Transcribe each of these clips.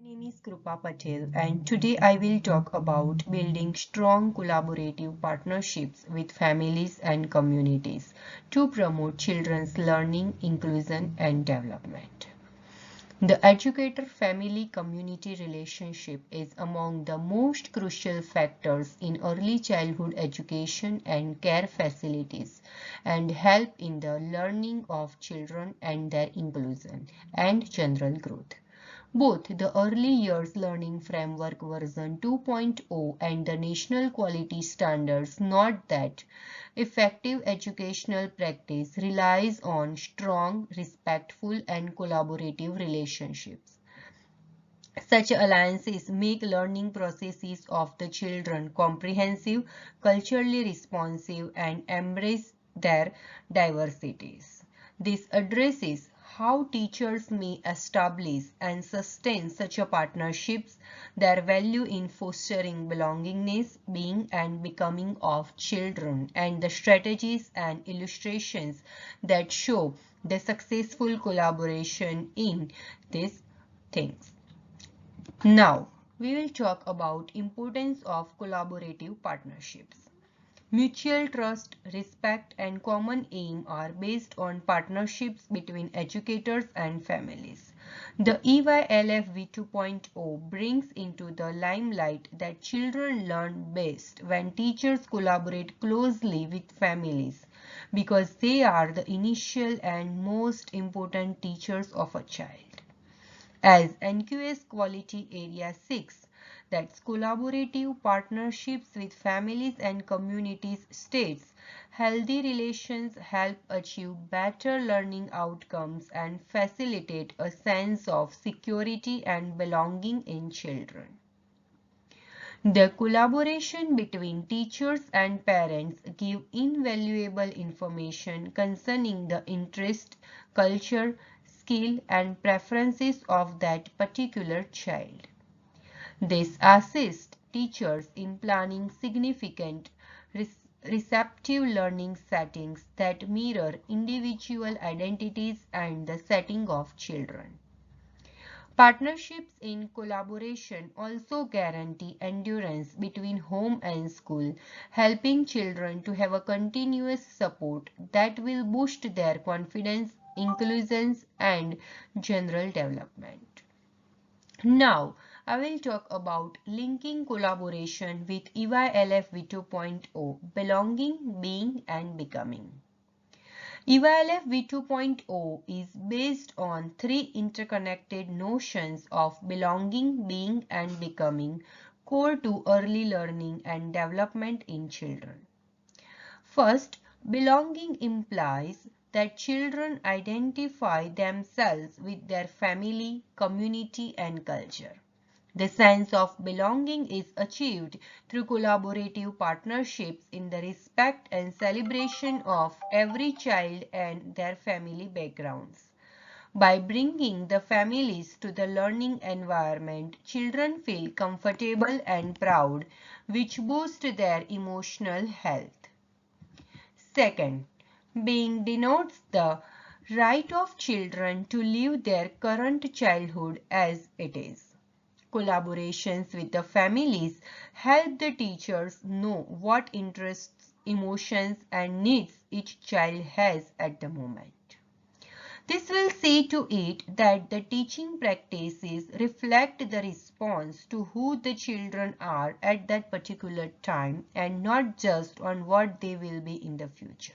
My name is Krupa and today I will talk about building strong collaborative partnerships with families and communities to promote children's learning, inclusion and development. The educator-family-community relationship is among the most crucial factors in early childhood education and care facilities and help in the learning of children and their inclusion and general growth. Both the Early Years Learning Framework version 2.0 and the National Quality Standards note that effective educational practice relies on strong, respectful, and collaborative relationships. Such alliances make learning processes of the children comprehensive, culturally responsive, and embrace their diversities. This addresses how teachers may establish and sustain such a partnerships, their value in fostering belongingness, being and becoming of children, and the strategies and illustrations that show the successful collaboration in these things. Now, we will talk about importance of collaborative partnerships. Mutual trust, respect, and common aim are based on partnerships between educators and families. The EYLFV 2.0 brings into the limelight that children learn best when teachers collaborate closely with families because they are the initial and most important teachers of a child. As NQS Quality Area 6, that's collaborative partnerships with families and communities states, healthy relations help achieve better learning outcomes and facilitate a sense of security and belonging in children. The collaboration between teachers and parents give invaluable information concerning the interest, culture, skill and preferences of that particular child. This assists teachers in planning significant receptive learning settings that mirror individual identities and the setting of children. Partnerships in collaboration also guarantee endurance between home and school, helping children to have a continuous support that will boost their confidence, inclusions, and general development. Now, I will talk about linking collaboration with EYLF V2.0, belonging, being, and becoming. EYLF V2.0 is based on three interconnected notions of belonging, being, and becoming, core to early learning and development in children. First, belonging implies that children identify themselves with their family, community, and culture. The sense of belonging is achieved through collaborative partnerships in the respect and celebration of every child and their family backgrounds. By bringing the families to the learning environment, children feel comfortable and proud, which boosts their emotional health. Second, being denotes the right of children to live their current childhood as it is. Collaborations with the families help the teachers know what interests, emotions, and needs each child has at the moment. This will see to it that the teaching practices reflect the response to who the children are at that particular time and not just on what they will be in the future.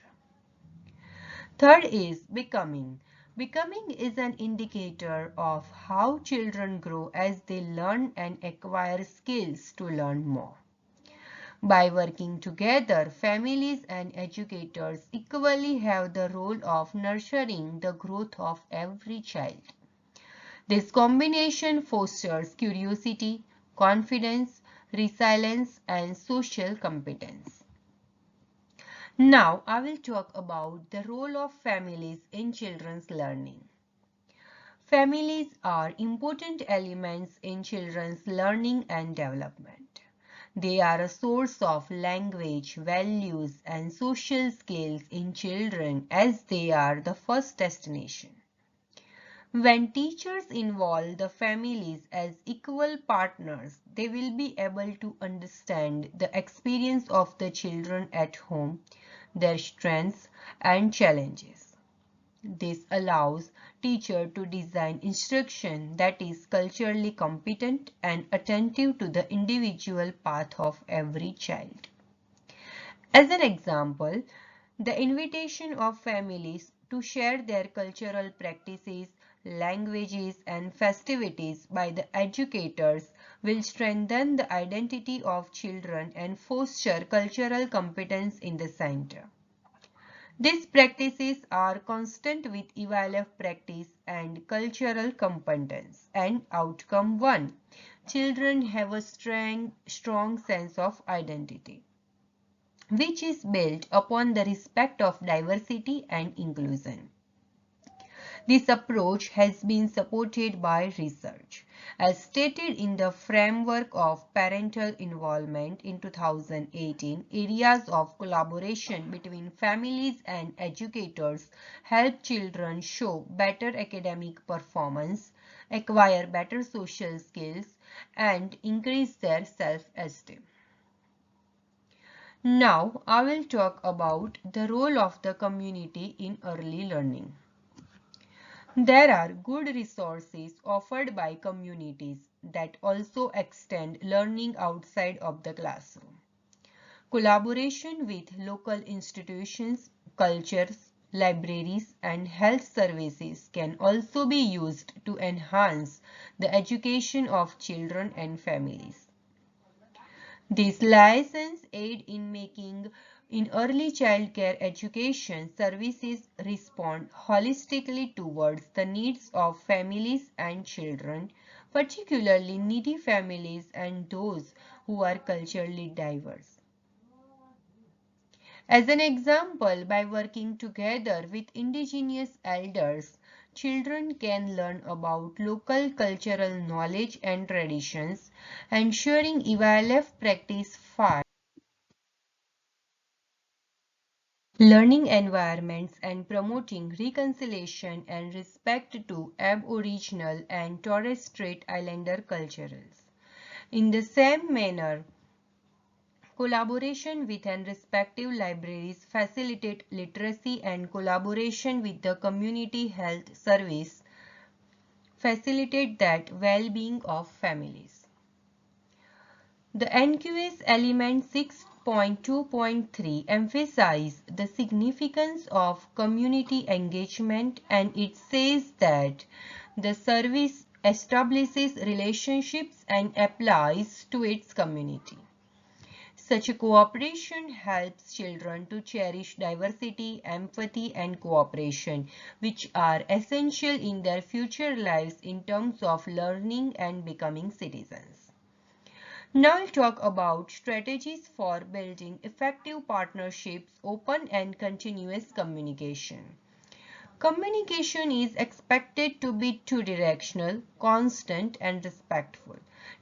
Third is becoming. Becoming is an indicator of how children grow as they learn and acquire skills to learn more. By working together, families and educators equally have the role of nurturing the growth of every child. This combination fosters curiosity, confidence, resilience, and social competence. Now, I will talk about the role of families in children's learning. Families are important elements in children's learning and development. They are a source of language, values, and social skills in children as they are the first destination. When teachers involve the families as equal partners, they will be able to understand the experience of the children at home, their strengths and challenges. This allows teacher to design instruction that is culturally competent and attentive to the individual path of every child. As an example, the invitation of families to share their cultural practices, languages, and festivities by the educators will strengthen the identity of children and foster cultural competence in the center. These practices are constant with evaluative practice and cultural competence. And outcome 1. Children have a strong sense of identity, which is built upon the respect of diversity and inclusion. This approach has been supported by research. As stated in the framework of parental involvement in 2018, areas of collaboration between families and educators help children show better academic performance, acquire better social skills, and increase their self-esteem. Now, I will talk about the role of the community in early learning. There are good resources offered by communities that also extend learning outside of the classroom. Collaboration with local institutions, cultures, libraries, and health services can also be used to enhance the education of children and families. These licenses aid in making in early childcare education services respond holistically towards the needs of families and children, particularly needy families and those who are culturally diverse. As an example, by working together with indigenous elders, children can learn about local cultural knowledge and traditions, ensuring evaluative practice learning environments and promoting reconciliation and respect to Aboriginal and Torres Strait Islander cultures. In the same manner, collaboration with and respective libraries facilitate literacy and collaboration with the community health service facilitate that well-being of families. The NQS element 6.2.3 emphasizes the significance of community engagement, and it says that the service establishes relationships and applies to its community. Such a cooperation helps children to cherish diversity, empathy, and cooperation, which are essential in their future lives in terms of learning and becoming citizens. Now I'll talk about strategies for building effective partnerships, open and continuous communication. Communication is expected to be two-directional, constant and respectful.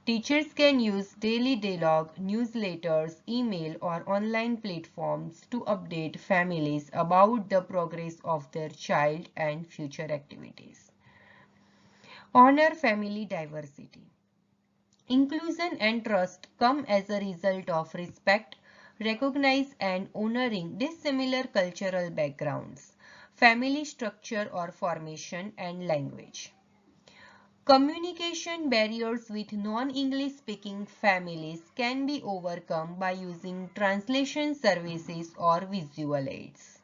Teachers can use daily dialogue, newsletters, email or online platforms to update families about the progress of their child and future activities. Honor family diversity. Inclusion and trust come as a result of respect, recognize and honoring dissimilar cultural backgrounds, family structure or formation and language. Communication barriers with non-English speaking families can be overcome by using translation services or visual aids.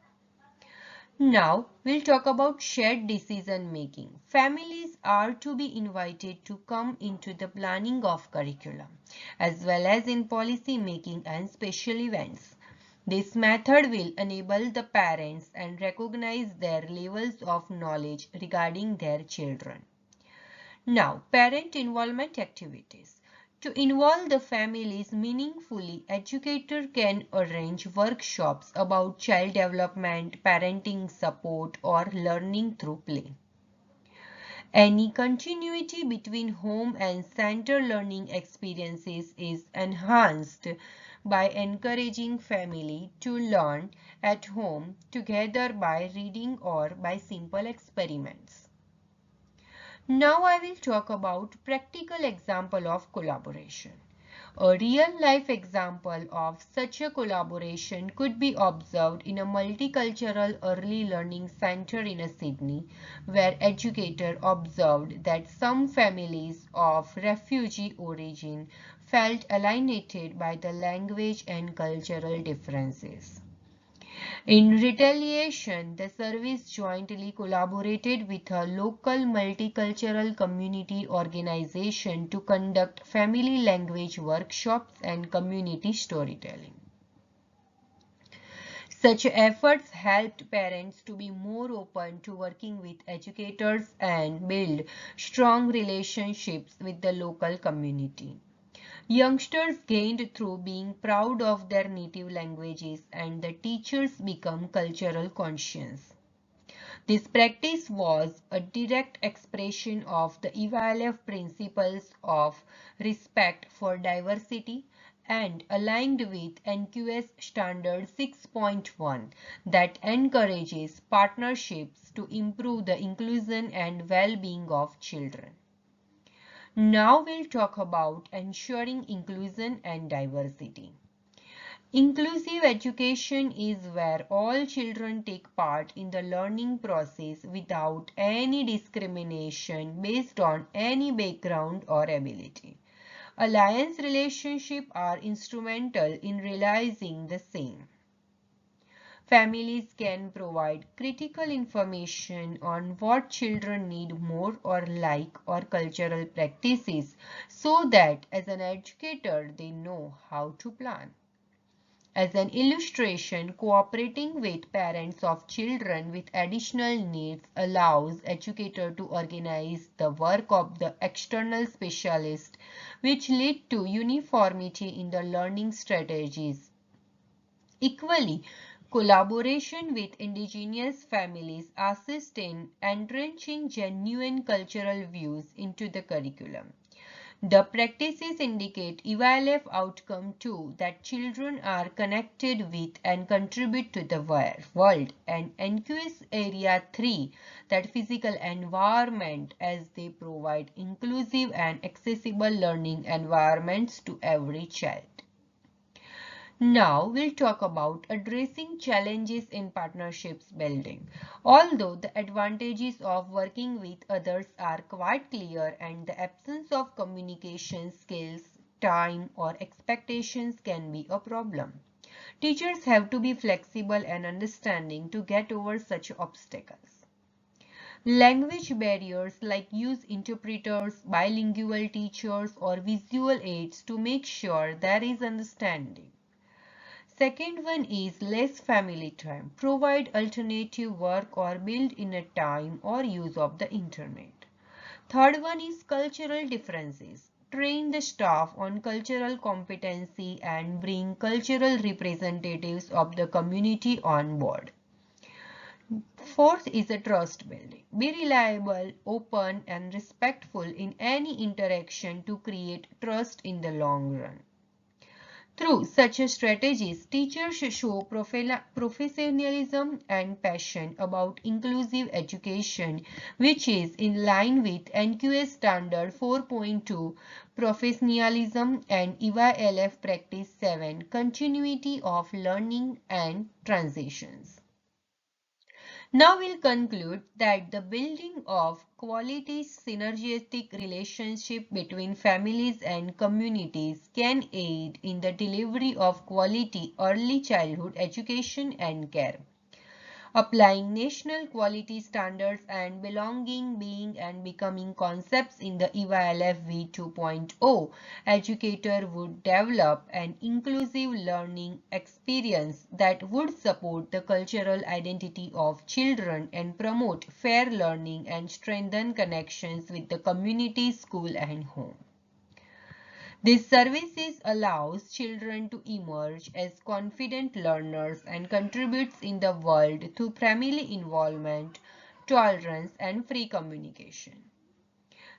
Now, we'll talk about shared decision making. Families are to be invited to come into the planning of curriculum, as well as in policy making and special events. This method will enable the parents and recognize their levels of knowledge regarding their children. Now, parent involvement activities. To involve the families meaningfully, educator can arrange workshops about child development, parenting support, or learning through play. Any continuity between home and center learning experiences is enhanced by encouraging family to learn at home together by reading or by simple experiments. Now I will talk about practical example of collaboration. A real-life example of such a collaboration could be observed in a multicultural early learning center in Sydney, where educators observed that some families of refugee origin felt alienated by the language and cultural differences. In retaliation, the service jointly collaborated with a local multicultural community organization to conduct family language workshops and community storytelling. Such efforts helped parents to be more open to working with educators and build strong relationships with the local community. Youngsters gained through being proud of their native languages, and the teachers become cultural conscious. This practice was a direct expression of the EYLF principles of respect for diversity and aligned with NQS Standard 6.1 that encourages partnerships to improve the inclusion and well-being of children. Now we'll talk about ensuring inclusion and diversity. Inclusive education is where all children take part in the learning process without any discrimination based on any background or ability. Alliance relationships are instrumental in realizing the same. Families can provide critical information on what children need more or like or cultural practices so that as an educator they know how to plan. As an illustration, cooperating with parents of children with additional needs allows educators to organize the work of the external specialist, which lead to uniformity in the learning strategies. Equally, collaboration with indigenous families assists in entrenching genuine cultural views into the curriculum. The practices indicate EYLF outcome too that children are connected with and contribute to the world, and NQS area 3 that physical environment as they provide inclusive and accessible learning environments to every child. Now we'll talk about addressing challenges in partnerships building. Although the advantages of working with others are quite clear and the absence of communication skills, time or expectations can be a problem. Teachers have to be flexible and understanding to get over such obstacles. Language barriers like use interpreters, bilingual teachers or visual aids to make sure there is understanding. Second one is less family time. Provide alternative work or build in a time or use of the internet. Third one is cultural differences. Train the staff on cultural competency and bring cultural representatives of the community on board. Fourth is a trust building. Be reliable, open and respectful in any interaction to create trust in the long run. Through such strategies, teachers show professionalism and passion about inclusive education, which is in line with NQS Standard 4.2 Professionalism and EYLF Practice 7 Continuity of Learning and Transitions. Now we'll conclude that the building of quality synergistic relationship between families and communities can aid in the delivery of quality early childhood education and care. Applying national quality standards and belonging, being and becoming concepts in the EYLF V 2.0, educator would develop an inclusive learning experience that would support the cultural identity of children and promote fair learning and strengthen connections with the community, school and home. This services allows children to emerge as confident learners and contributes in the world through family involvement, tolerance and free communication.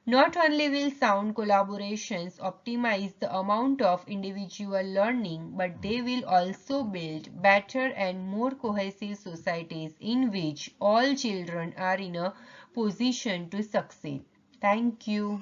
Not only will sound collaborations optimize the amount of individual learning, but they will also build better and more cohesive societies in which all children are in a position to succeed. Thank you.